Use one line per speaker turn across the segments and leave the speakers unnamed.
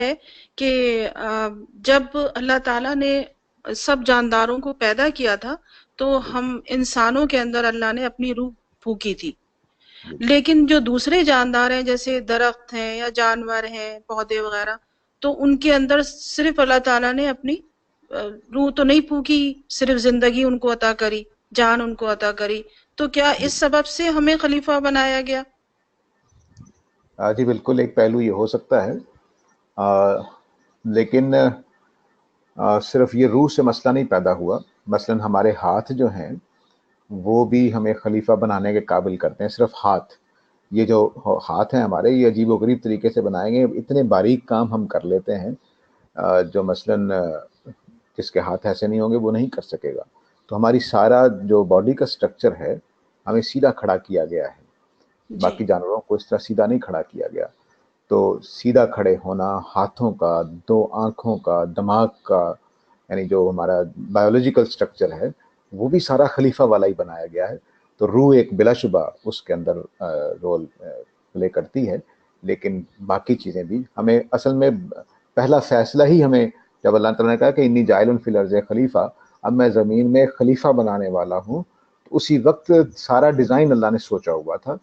ہے کہ جب اللہ تعالیٰ نے سب جانداروں کو پیدا کیا تھا تو ہم انسانوں کے اندر اللہ نے اپنی روح پھونکی تھی، لیکن جو دوسرے جاندار ہیں جیسے درخت ہیں یا جانور ہیں پودے وغیرہ، تو ان کے اندر صرف اللہ تعالیٰ نے اپنی روح تو نہیں پھونکی، صرف زندگی ان کو عطا کری، جان ان کو عطا کری. تو کیا اس سبب سے ہمیں خلیفہ بنایا گیا؟
جی بالکل، ایک پہلو یہ ہو سکتا ہے، لیکن صرف یہ روح سے مسئلہ نہیں پیدا ہوا. مثلا ہمارے ہاتھ جو ہیں وہ بھی ہمیں خلیفہ بنانے کے قابل کرتے ہیں. صرف ہاتھ، یہ جو ہاتھ ہیں ہمارے، یہ عجیب و غریب طریقے سے بنائے گئے. اتنے باریک کام ہم کر لیتے ہیں جو مثلا جس کے ہاتھ ایسے نہیں ہوں گے وہ نہیں کر سکے گا. تو ہماری سارا جو باڈی کا سٹرکچر ہے ہمیں سیدھا کھڑا کیا گیا ہے، باقی جانوروں کو اس طرح سیدھا نہیں کھڑا کیا گیا. تو سیدھا کھڑے ہونا، ہاتھوں کا، دو آنکھوں کا، دماغ کا، یعنی جو ہمارا بایولوجیکل سٹرکچر ہے وہ بھی سارا خلیفہ والا ہی بنایا گیا ہے. تو روح ایک بلا شبہ اس کے اندر رول پلے کرتی ہے، لیکن باقی چیزیں بھی ہمیں اصل میں پہلا فیصلہ ہی ہمیں جب اللہ تعالیٰ نے کہا کہ انی جاعل فی الارض خلیفہ، اب میں زمین میں خلیفہ بنانے والا ہوں، تو اسی وقت سارا ڈیزائن اللہ نے سوچا ہوا تھا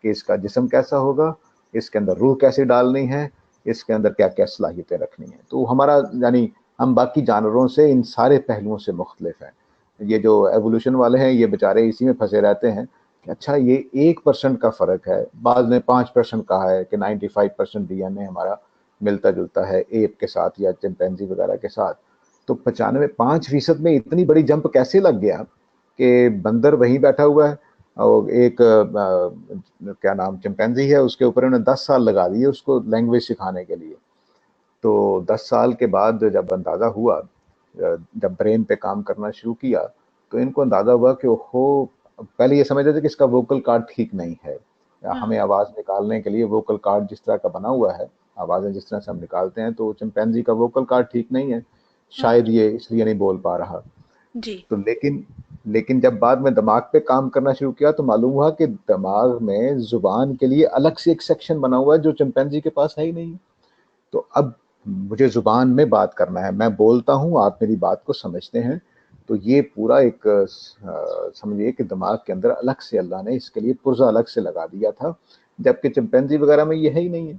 کہ اس کا جسم کیسا ہوگا، اس کے اندر روح کیسے ڈالنی ہے، اس کے اندر کیا کیا صلاحیتیں رکھنی ہیں. تو ہمارا یعنی ہم باقی جانوروں سے ان سارے پہلوؤں سے مختلف ہیں. یہ جو ایوولوشن والے ہیں یہ بیچارے اسی میں پھنسے رہتے ہیں کہ اچھا یہ 1% کا فرق ہے، بعض نے 5% کہا ہے کہ 95% ڈی این اے ہمارا ملتا جلتا ہے ایپ کے ساتھ یا چمپینزی وغیرہ کے ساتھ. تو 5% میں اتنی بڑی جمپ کیسے لگ گیا کہ بندر وہیں بیٹھا ہوا ہے اور ایک کیا نام چمپینزی ہے اس کے اوپر انہوں نے 10 سال لگا دیے اس کو لینگویج سکھانے کے لیے. تو 10 سال کے بعد جب اندازہ ہوا، جب برین پہ کام کرنا شروع کیا تو ان کو اندازہ ہوا کہ پہلے یہ سمجھتے تھے کہ اس کا ووکل کارڈ ٹھیک نہیں ہے. ہمیں آواز نکالنے کے لیے ووکل کارڈ جس طرح کا بنا ہوا ہے، آوازیں جس طرح سے ہم نکالتے ہیں، تو چمپینزی کا ووکل کارڈ ٹھیک نہیں ہے، شاید یہ اس لیے نہیں بول پا رہا. تو لیکن جب بعد میں دماغ پہ کام کرنا شروع کیا تو معلوم ہوا کہ دماغ میں زبان کے لیے الگ سے ایک سیکشن بنا ہوا ہے جو چمپینزی کے پاس ہے ہی نہیں. تو اب مجھے زبان میں بات کرنا ہے، میں بولتا ہوں، آپ میری بات کو سمجھتے ہیں. تو یہ پورا ایک سمجھیے کہ دماغ کے اندر الگ سے اللہ نے اس کے لیے پرزہ الگ سے لگا دیا تھا، جبکہ چمپینزی وغیرہ میں یہ ہے ہی نہیں ہے.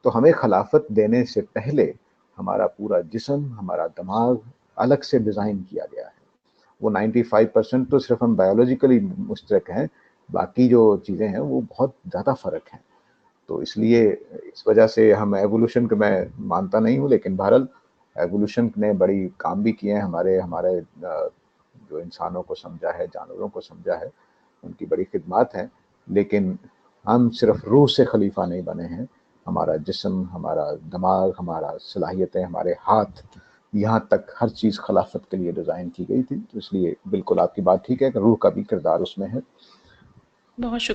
تو ہمیں خلافت دینے سے پہلے ہمارا پورا جسم، ہمارا دماغ الگ سے ڈیزائن کیا گیا ہے. وہ 95% تو صرف ہم بایولوجیکلی مشترک ہیں، باقی جو چیزیں ہیں وہ بہت زیادہ فرق ہیں. تو اس لیے اس وجہ سے ہم ایوولوشن کو میں مانتا نہیں ہوں، لیکن بہرحال ایوولوشن نے بڑی کام بھی کیے ہیں ہمارے جو انسانوں کو سمجھا ہے، جانوروں کو سمجھا ہے، ان کی بڑی خدمات ہیں. لیکن ہم صرف روح سے خلیفہ نہیں بنے ہیں، ہمارا جسم، ہمارا دماغ، ہمارا صلاحیتیں، ہمارے ہاتھ، یہاں تک ہر چیز خلافت کے لیے ڈیزائن کی گئی تھی. تو اس لیے بالکل آپ کی بات ٹھیک ہے کہ روح کا بھی کردار اس میں ہے.
بہت شکریہ.